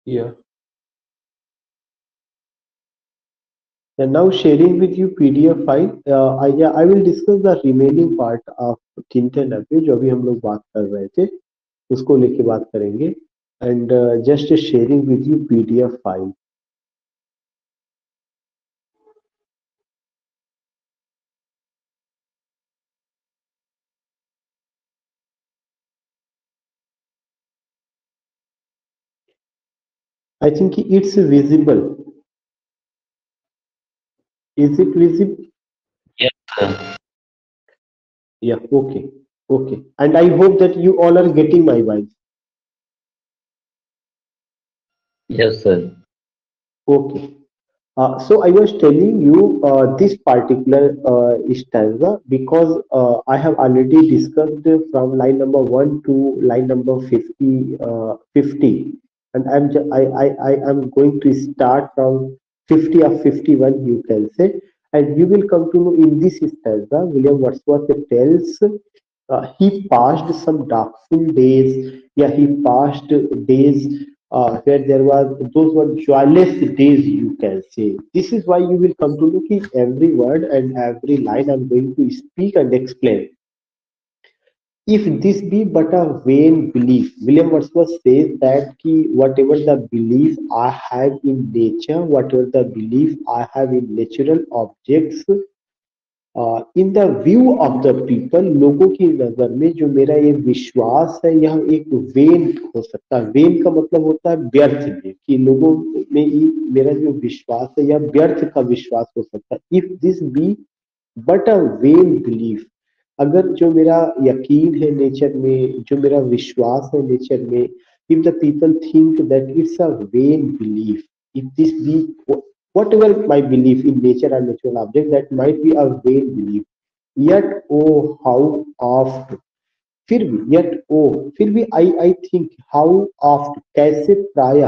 Yeah. And now sharing with you PDF file. Yeah, I will discuss the remaining part of Tintin अभी जो अभी हम लोग बात कर रहे थे उसको लेके बात करेंगे and just sharing with you PDF file. I think it's visible. Is it visible? Yes, sir. Yeah. Okay. Okay. And I hope that you all are getting my voice. Yes, sir. Okay. So I was telling you this particular stanza because I have already discussed from line number 1 to line number 50, and I am going to start from 50 or 51, you can say, and you will come to know in this stanza William Wordsworth tells he passed some darkful days. Yeah, he passed days where there was those were joyless days, you can say. This is why you will come to look at every word and every line I'm going to speak and explain. If this be but a vain belief, William Wordsworth says that ki whatever the belief I have in nature, whatever the belief I have in natural objects, in the view of the people, लोगों की नजर में जो मेरा ये विश्वास है यह एक वेन हो सकता है। वेन का मतलब होता है व्यर्थ में, कि लोगों में मेरा जो विश्वास है यह व्यर्थ का विश्वास हो सकता है। If this be but a vain belief, अगर जो मेरा यकीन है नेचर में, जो मेरा विश्वास है नेचर में, if the people think that it's a vain belief, if this be whatever my belief in nature and natural object, that might be a vain belief, yet oh how oft, फिर भी I think how oft, कैसे प्राय,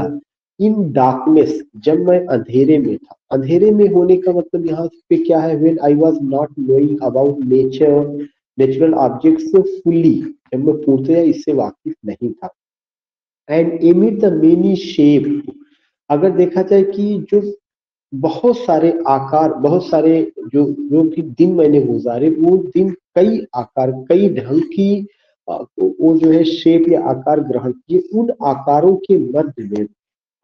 in darkness, जब मैं अंधेरे में था। अंधेरे में होने का मतलब यहाँ पे क्या है, when I was not knowing about nature, natural objects fully, जब मैं पूर्णतया इससे वाकिफ नहीं था। एंड एमिड द मेनी शेप, अगर देखा जाए कि जो बहुत सारे आकार, बहुत सारे जो भी दिन मैंने गुजारे, वो दिन कई आकार, कई ढंग की वो जो है शेप या आकार ग्रहण किए। उन आकारों के मध्य में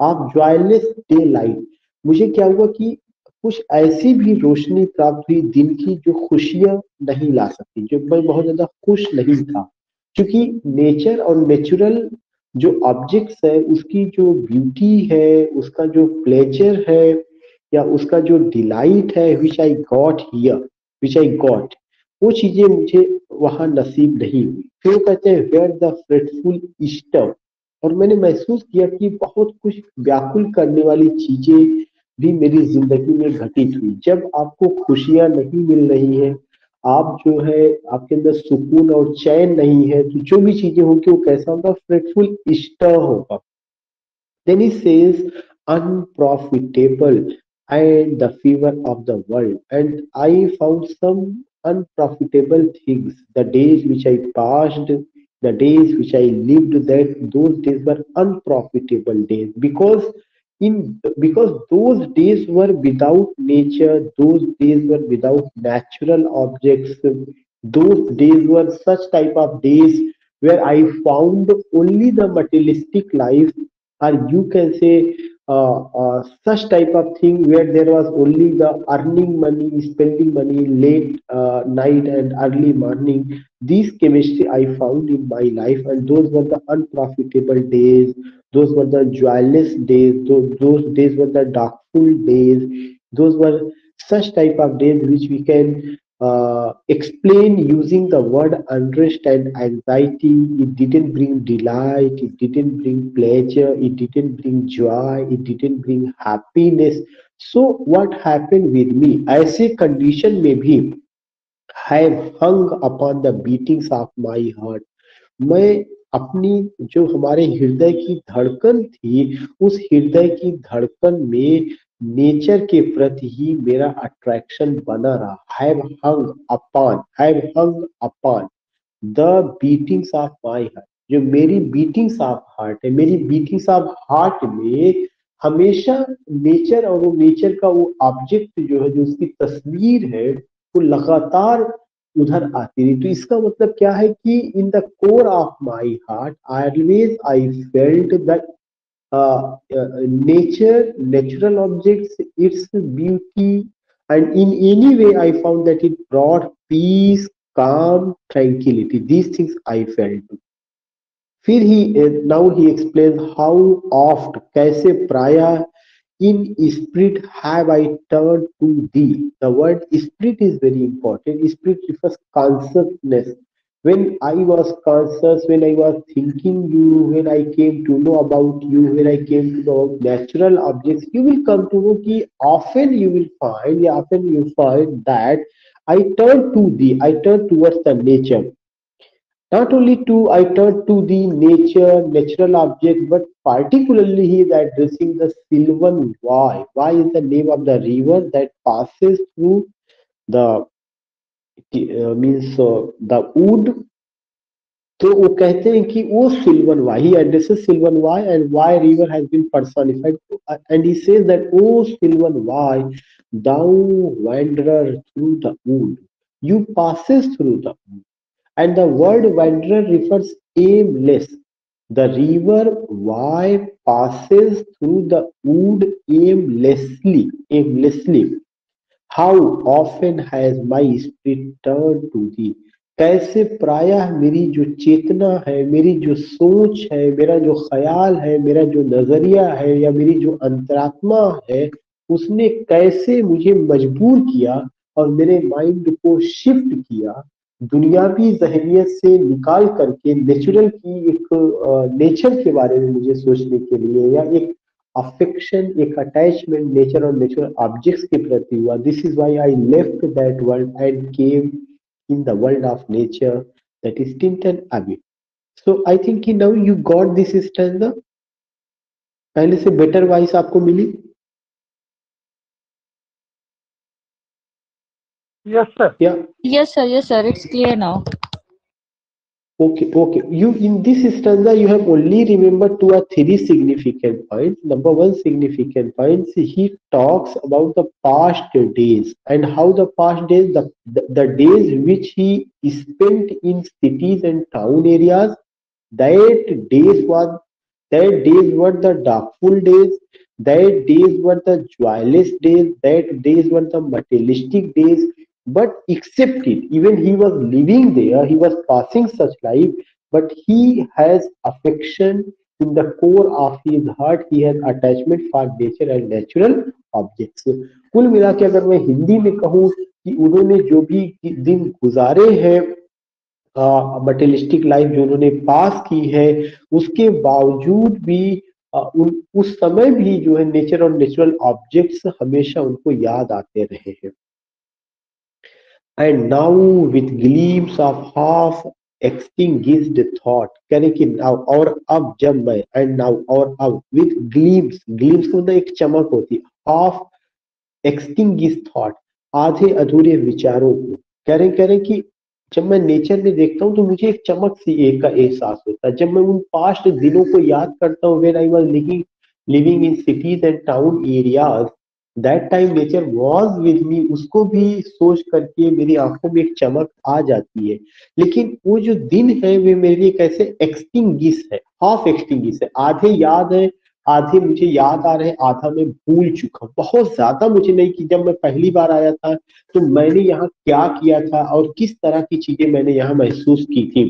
आप जॉयलेस डे लाइट, मुझे क्या हुआ कि कुछ ऐसी भी रोशनी प्राप्त हुई दिन की जो खुशियां नहीं ला सकती, जो मैं बहुत ज्यादा खुश नहीं था, क्योंकि नेचर और नेचुरल जो ऑब्जेक्ट्स है उसकी जो ब्यूटी है, उसका जो प्लेजर है, या उसका जो डिलाइट है, which I got here, which I got, वो चीजें मुझे वहां नसीब नहीं हुई। फिर वो कहते हैं वेयर द फ्रेटफुल ईस्टर, और मैंने महसूस किया कि बहुत कुछ व्याकुल करने वाली चीजें भी मेरी जिंदगी में घटित हुई। जब आपको खुशियां नहीं मिल रही हैं, आप जो है आपके अंदर सुकून और चैन नहीं है, तो जो भी चीजें होंगी वो कैसा होगा, फ्रेटफुल ईस्टर होगा। Then he says, unprofitable and the fever of the world. And I found some unprofitable things. The days which I passed, the days which I lived, that those days were unprofitable days, because those days were without nature, those days were without natural objects, those days were such type of days where I found only the materialistic life, or you can say such type of thing where there was only the earning money, spending money, late night and early morning. These chemistry I found in my life, and those were the unprofitable days. Those were the joyless days. Those days were the darkful days. Those were such type of days which we can explain using the word unrest and anxiety. It didn't bring delight, it didn't bring pleasure, it didn't bring joy, it didn't bring happiness. So what happened with me? ऐसे condition में भी have hung upon the beatings of my heart. मैं अपनी जो हमारे हृदय की धड़कन थी, उस हृदय की धड़कन में नेचर के प्रति ही मेरा अट्रैक्शन बना रहा। Have hung upon the beatings of my heart, जो मेरी बीटिंग्स ऑफ हार्ट है, मेरी बीटिंग्स ऑफ हार्ट में हमेशा नेचर और वो नेचर का वो ऑब्जेक्ट जो है, जो उसकी तस्वीर है, वो लगातार उधर आती रही। तो इसका मतलब क्या है कि in the core of my heart always I felt that nature, natural objects, its beauty, and in any way I found that it brought peace, calm, tranquility. These things I felt. फिर ही now he explains how oft, कैसे प्रायः in spirit have I turned to thee. The word spirit is very important. Spirit refers consciousness. When I was conscious, when I was thinking you, when I came to know about you, when I came to know about natural objects, you will come to know कि often you will find, yeah, often you find that I turn to thee, I turn towards the nature. Not only to I turn to the nature, natural object, but particularly he is addressing the Sylvan Y. Y is the name of the river that passes through the means the wood. तो वो कहते हैं कि वो सिल्वन Y, he addresses Sylvan Y, and Y river has been personified, and he says that oh Sylvan Y, thou wanderer through the wood, you passes through the wood. And the word wanderer refers aimless. The river Y passes through the wood aimlessly. Aimlessly. How often has my spirit turned to thee? कैसे प्रायः मेरी जो चेतना है, मेरी जो सोच है, मेरा जो ख्याल है, मेरा जो नजरिया है, या मेरी जो अंतरात्मा है, उसने कैसे मुझे मजबूर किया और मेरे माइंड को शिफ्ट किया दुनियावी जहनियत से निकाल करके नेचुरल की एक नेचर के बारे में मुझे सोचने के लिए, या एक अफेक्शन, एक अटैचमेंट नेचर और नेचुरल ऑब्जेक्ट्स के प्रति हुआ. This is why I left that world and came in the world of nature, that is Tintern अबे. सो आई थिंक कि now you got this stanza. पहले से बेटर वॉइस आपको मिली. Yes, sir. या Yes, sir. It's clear now. okay, okay. You in this stanza you have only remembered two or three significant points. Number one significant point, he talks about the past days and how the past days, the days which he spent in cities and town areas, that days was that days were the darkful days, that days were the joyless days, that days were the materialistic days. But accept it, even he was living there, he was passing such life, but he has affection in the core of his heart, he has attachment for nature and natural objects. कुल मिला के अगर मैं हिंदी में कहूँ कि उन्होंने जो भी दिन गुजारे हैं, मटेरियलिस्टिक लाइफ जो उन्होंने पास की है, उसके बावजूद भी उस समय भी जो है नेचर और नेचुरल ऑब्जेक्ट्स हमेशा उनको याद आते रहे हैं. And now with gleams of half extinguished thought, करें कि now और अब जब मैं, and now और अब with gleams, gleams को एक चमक होती है, half extinguished thought, आधे अधूरे विचारों को करें कि जब मैं नेचर में देखता हूँ तो मुझे एक चमक सी एक का एहसास होता है. जब मैं उन पास्ट दिनों को याद करता हूँ when I was living in cities and town areas, that time nature was with me, उसको भी सोच करके मेरी आंखों में एक चमक आ जाती है. लेकिन वो जो दिन है वे मेरे लिए कैसे एक्सटिंगिश है, हाफ एक्सटिंगिश है, आधे याद है, आधे मुझे याद आ रहे हैं, आधा मैं भूल चुका हूँ. बहुत ज्यादा मुझे नहीं कि जब मैं पहली बार आया था तो मैंने यहाँ क्या किया था और किस तरह की चीजें मैंने यहाँ महसूस की थी.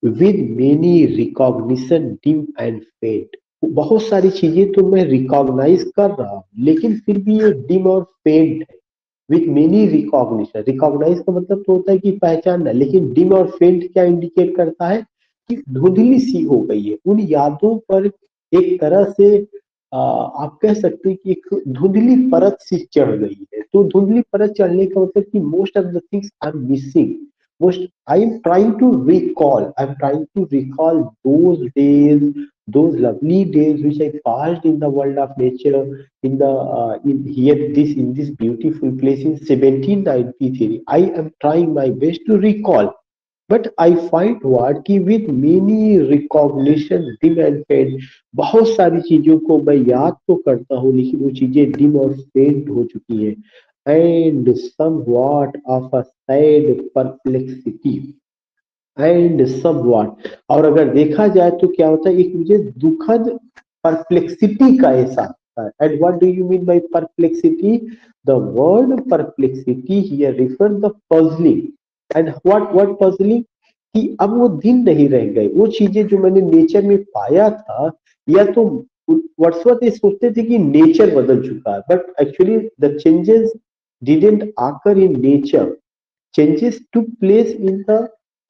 With many recognition dim and फेंट, बहुत सारी चीजें तो मैं रिकॉग्नाइज कर रहा हूँ लेकिन फिर भी ये डिम और फेंट है. विथ मेनी रिकॉग्निशन, रिकॉग्नाइज का मतलब तो होता है कि पहचानना, लेकिन डिम और फेंट क्या इंडिकेट करता है कि धुंधली सी हो गई है. उन यादों पर एक तरह से आप कह सकते हैं कि एक धुंधली परत सी चढ़ गई है. तो धुंधली परत चढ़ने का मतलब कि most of the things are missing. most I'm trying to recall those days, those lovely days which I passed in the world of nature, in the in this beautiful place in 1793. I am trying my best to recall. But I find word कि with many recognition dim and fade, बहुत सारी चीजों को मैं याद तो करता हूँ लेकिन वो चीजें डिम और फेड हो चुकी है। And somewhat of a sad perplexity, and somewhat, और अगर देखा जाए तो क्या होता है, एक मुझे दुखद परप्लेक्सिटी का एहसास होता है। And what do you mean by perplexity? The word perplexity here refer the puzzling. And what puzzling? कि अब वो दिन नहीं रह गए, वो चीजें जो मैंने नेचर में पाया था, या तो वर्ड्सवर्थ ये सोचते थे कि नेचर बदल चुका है, but actually the changes didn't occur in nature, changes took place in the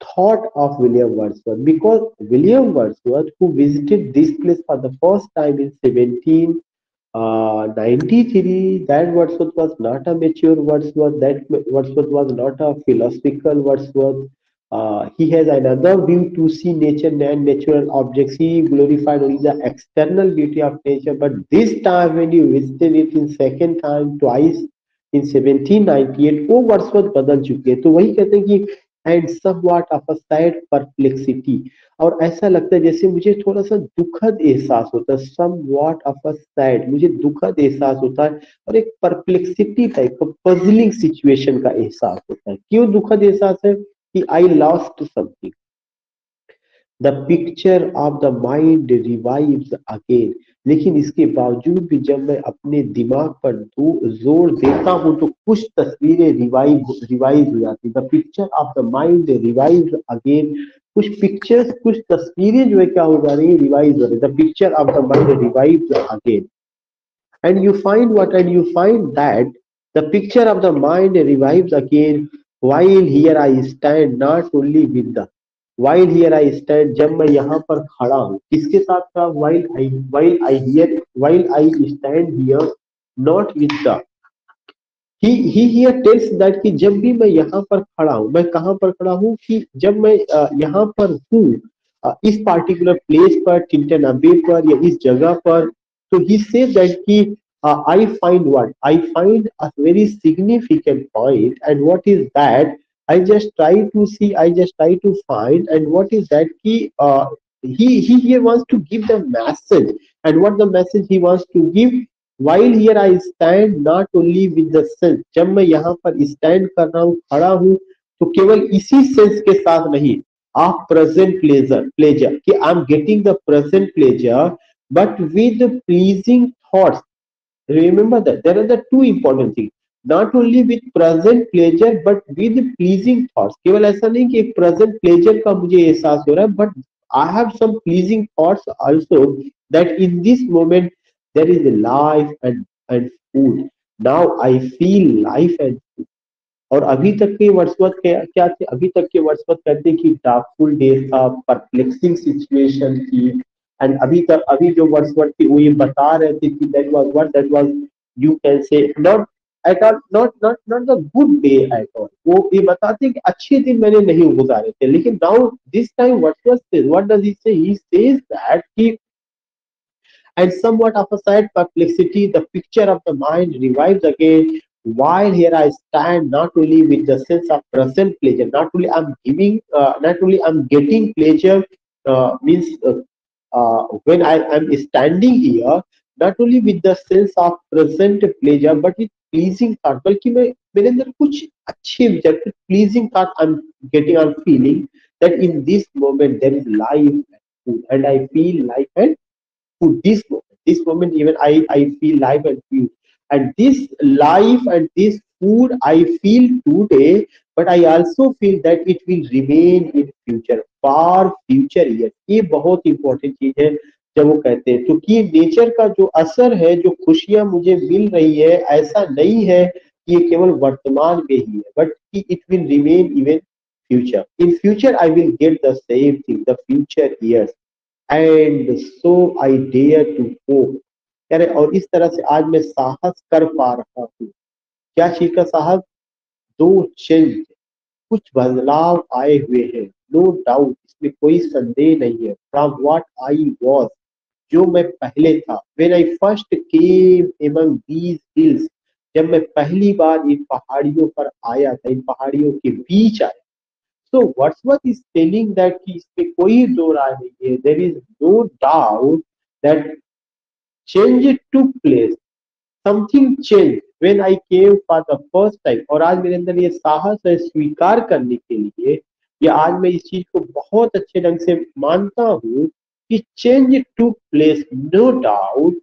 thought of William Wordsworth, because William Wordsworth, who visited this place for the first time in 1793, that Wordsworth was not a mature Wordsworth, that Wordsworth was not a philosophical Wordsworth. He has another view to see nature and natural objects. He glorified only the external beauty of nature. But this time, when you visited it in second time, twice, इन 1798 वो Wordsworth बदल चुके हैं। तो वही कहते हैं कि and somewhat of a sad perplexity, और ऐसा लगता है जैसे मुझे थोड़ा सा दुखद एहसास होता है, समव्हाट ऑफ अ सैड, मुझे दुखद एहसास होता है, और एक परप्लेक्सिटी टाइप का पजलिंग सिचुएशन का एहसास होता है। क्यों दुखद एहसास है? कि I lost something, the picture of the mind revives again. लेकिन इसके बावजूद भी जब मैं अपने दिमाग पर जोर देता हूं तो कुछ तस्वीरें रिवाइव हो जाती, the picture of the mind revives again. कुछ पिक्चर्स, कुछ तस्वीरें जो है क्या हो जा रही है, रिवाइव हो रही है, the picture of the mind revives again. And you find what? And you find that the picture of the mind revives again while here I stand, not only with the, while here I stand, जब मैं यहाँ पर खड़ा हूँ किसके साथ था? While I stand here, not with the, he here tells that कि जब भी मैं यहाँ पर खड़ा हूँ, मैं कहाँ पर खड़ा हूँ, कि जब मैं यहाँ पर हूँ, इस पार्टिकुलर प्लेस पर, टिल्टन अबे पर, या इस जगह पर, तो he says that कि I find what? I find a very significant point, and what is that? I just try to find, and what is that? कि he here wants to give the message, and what the message he wants to give? While here I stand not only with the sense, जब मैं यहाँ पर stand कर रहा हूँ, खड़ा हूँ, तो केवल इसी सेंस के साथ नहीं, ऑफ प्रेजेंट प्लेजर कि I am getting the present pleasure, but with pleasing thoughts. Remember that there are the two important things, not only with present pleasure but with pleasing thoughts। केवल ऐसा नहीं कि एक present pleasure का मुझे एहसास हो रहा है, but I have some pleasing thoughts also, that in this moment there is life and food। Now I feel life and food। और अभी तक के वर्ड्सवर्थ क्या थे? अभी तक के वर्ड्सवर्थ कहते हैं कि डार्कफुल डेज था, परप्लेक्सिंग सिचुएशन थी। एंड अभी जो वर्ड्सवर्थ थी वो ये बता रहे थे कि that was you can say not at all, not the good day at all. वो ये बताते हैं कि अच्छे दिन मैंने नहीं गुजारे थे, लेकिन now this time what does he से? ही सेज दैट कि and somewhat of a sad perplexity, the picture of the mind revives again. While here I stand, not only with the sense of present pleasure, not only I'm getting pleasure, means when I am standing here, not only with the sense of present pleasure, but with pleasing thought, बल्कि मैं मेरे अंदर कुछ अच्छे विचार, कुछ pleasing thought I'm getting, I'm feeling that in this moment there is life and food, and I feel life and to this moment even I feel life and food, and this life and this food I feel today, but I also feel that it will remain in future, far future years। ये बहुत important चीज है जब वो कहते हैं, तो कि नेचर का जो असर है, जो खुशियां मुझे मिल रही है, ऐसा नहीं है कि ये केवल वर्तमान में ही है, but it will remain even future। In future I will get the same thing, the future years, and so I dare to hope. यार और इस तरह से आज मैं साहस कर पा रहा हूँ। क्या चीज का साहस? दो चेंज, कुछ बदलाव आए हुए हैं, नो डाउट, इसमें कोई संदेह नहीं है। फ्रॉम व्हाट आई वॉज, जो मैं पहले था, when I first came among these hills, जब मैं पहली बार इन पहाड़ियों पर आया था, इन पहाड़ियों के बीच आया, So Wordsworth is telling that कि इसमें कोई दो राय नहीं है. There is no doubt that change took place. Something changed when I came for the first time. और आज मेरे अंदर ये साहस है स्वीकार करने के लिए, या आज मैं इस चीज को बहुत अच्छे ढंग से मानता हूँ कि change to place no doubt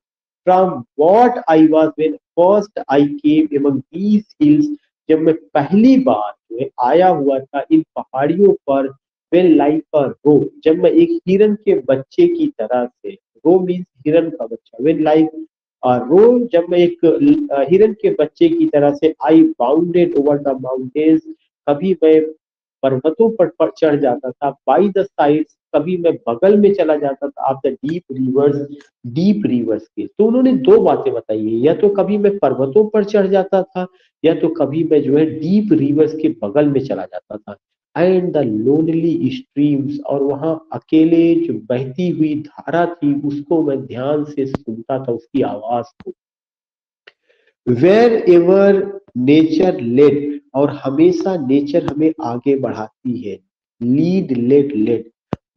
from what I was when first I came among these hills. जब मैं पहली बार जो है आया हुआ था इन पहाड़ियों पर, व्हेन लाइक अ रो, जब मैं एक हिरन के बच्चे की तरह से, रो मीन्स हिरन का बच्चा, व्हेन लाइक रोज जब मैं एक हिरन के बच्चे की तरह से आई बाउंडेड ओवर द माउंटेन्स, कभी मैं पर्वतों पर चढ़ जाता था, बाई द साइड्स, कभी मैं बगल में चला जाता था, आप द डीप रिवर्स के. तो उन्होंने दो बातें बताई है, या तो कभी मैं पर्वतों पर चढ़ जाता था, या तो कभी मैं जो है डीप रिवर्स के बगल में चला जाता था. एंड द लोनली स्ट्रीम्स, और वहां अकेले जो बहती हुई धारा थी उसको मैं ध्यान से सुनता था, उसकी आवाज को. वेर एवर नेचर लेड, और हमेशा नेचर हमें आगे बढ़ाती है. Lead led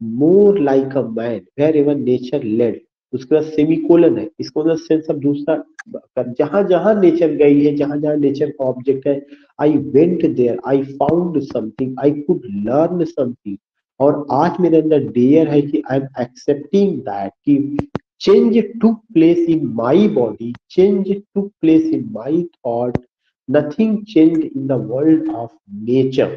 more like a man, wherever nature led. उसके बाद सेमीकोलन है, इसको ना सेंस ऑफ दूसरा, जहां जहां नेचर गई है, जहां जहां नेचर का ऑब्जेक्ट है, I went there, I found something, I could learn something. और आज मेरे अंदर डेयर है कि आई एम एक्सेप्टिंग दैट कि change took place in my body, change took place in my thought, nothing changed in the world of nature.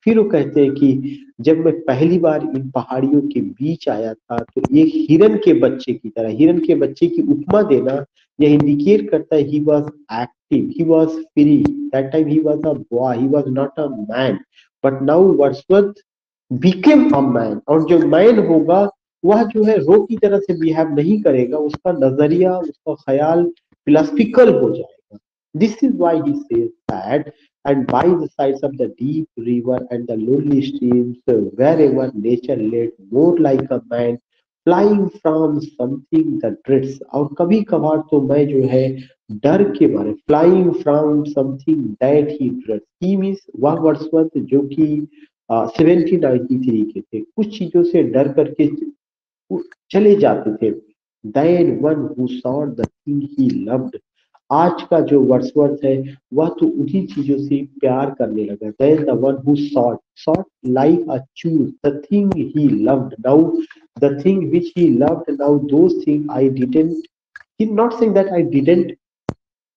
फिर वो कहते हैं कि जब मैं पहली बार इन पहाड़ियों के बीच आया था तो एक हिरन के बच्चे की तरह, हिरन के बच्चे की उपमा देना यह इंडिकेट करता है he was active, he was free, that time he was a boy, he was not a man, but now Wordsworth became a man. और जो मैन होगा वह जो है रो की तरह से बिहेव नहीं करेगा, उसका नजरिया, उसका ख्याल फिलोसफिकल हो जाएगा. This is why he says that and by the sides of the deep river and the lonely streams wherever nature led more like a man flying from something that dreads. और कभी कभार तो मैं जो है डर के मारे, flying from something that he dreads, he means वह वर्ड्सवर्थ जो कि 1793 के थे, कुछ चीजों से डर करके चले जाते थे. Then one who saw the thing he loved. आज का जो वर्ड्सवर्थ है वह तो उन्हीं चीजों से प्यार करने लगा. Then the one who sought like a choose the thing he loved. Now the thing which he loved, now those things I didn't. He's not saying that I didn't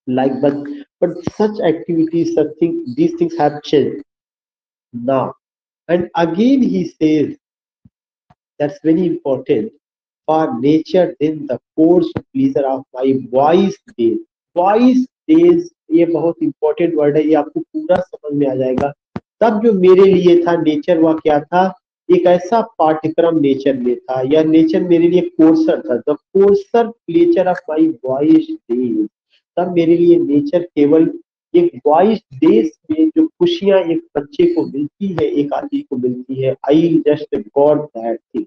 like, but such activities, such things, these things have changed now. And again he says that's very important. For nature then the course pleasure of my voice days. Voice days ये बहुत important word है, ये आपको पूरा समझ में आ जाएगा. तब जो मेरे लिए था नेचर, वह क्या था, एक ऐसा पाठ्यक्रम नेचर में था, या नेचर मेरे लिए कोर्सर था. The coarser pleasure of my boyish days. तब मेरे लिए नेचर केवल एक वॉइस डेज में जो खुशियां एक बच्चे को मिलती है, एक आदमी को मिलती है, I just got that thing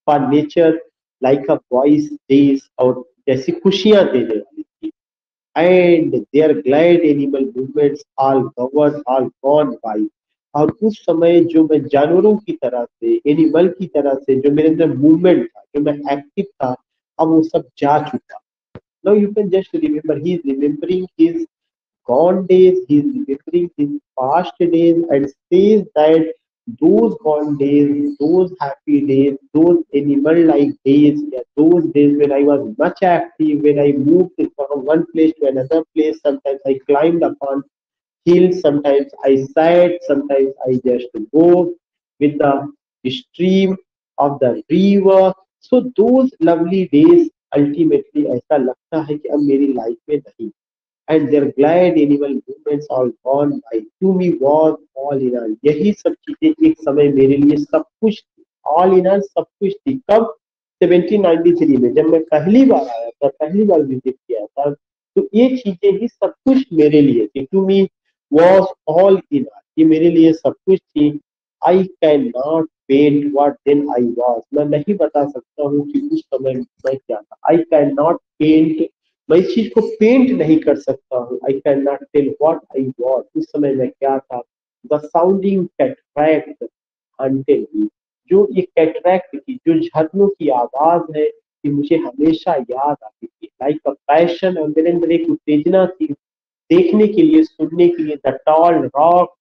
for nature like a voice days, और जैसी खुशियां देने वाली थी. And their glad animal movements all covered all gone by. और उस समय जो मैं जानवरों की तरह से, एनिमल की तरह से जो मेरे अंदर मूवमेंट था, जो मैं एक्टिव था, अब वो सब जा चुका. Now you can just remember, he is remembering his gone days, he is remembering his past days and says that those gone days, those happy days, those animal-like days, yeah, those days when I was much active, when I moved from one place to another place, sometimes I climbed upon hills, sometimes I sat, sometimes I just go with the stream of the river. So those lovely days ultimately ऐसा लगता है कि अब मेरी life में नहीं. And their glad animal movements all gone by. To me was all in all. यही सब चीजें एक समय मेरे लिए सब कुछ थी. All in all सब कुछ थी. कब? 1793 में जब मैं पहली बार आया था, पहली बार विजिट किया था, तो ये चीजें ही सब कुछ मेरे लिए थी. To me was all in all. ये मेरे लिए सब कुछ थी. I can not paint what then I was. मैं नहीं बता सकता हूँ कि उस समय मैं क्या था. आई कैन नॉट पेंट, मैं इस चीज को पेंट नहीं कर सकता हूँ. I can not tell what I was. उस समय मैं क्या था. The sounding cataract, haunted me, जो ये कैटरैक्ट की जो झरनों की आवाज है ये मुझे हमेशा याद आती थी, लाइक अ पैशन, और मेरे अंदर एक उत्तेजना थी देखने के लिए, सुनने के लिए। द टॉल रॉक,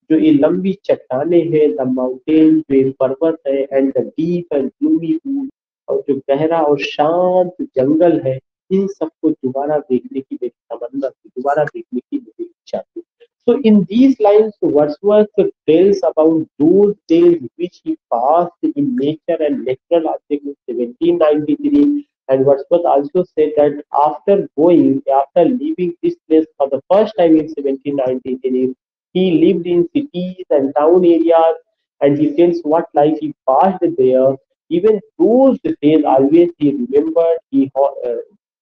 जो ये लंबी चट्टानें हैं, द माउंटेन, जो ये पर्वत है, and the deep and gloomy pool, और जो गहरा और शांत जंगल है, इन सबको दोबारा देखने की मेरी तमन्ना थी, दोबारा देखने की मेरी इच्छा थी। So in these lines, Wordsworth tells about those days which he passed in nature and natural objects in 1793. And Wordsworth also said that after leaving this place for the first time in 1793, he lived in cities and town areas, and he tells what life he passed there. Even those days, always he remembered.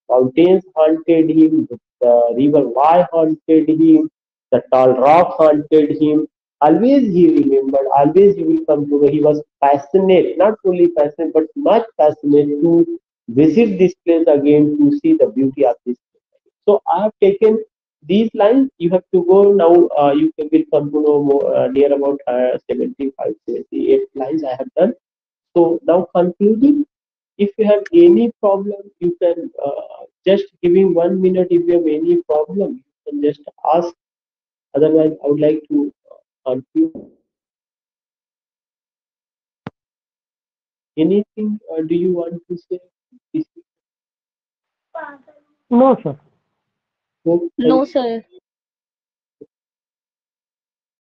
Mountains haunted him, the river Wye haunted him, the tall rock haunted him. Always he remembered, always he will come to know he was passionate, not only passionate, but much passionate to visit this place again to see the beauty of this place. So I have taken these lines. You have to go now. Will come to know more near about 75, 78 lines I have done. So now concluding, if you have any problem, you can just giving 1 minute. If you have any problem, you can just ask. Otherwise, I would like to conclude. Anything do you want to say? This No, sir. hope No, sir.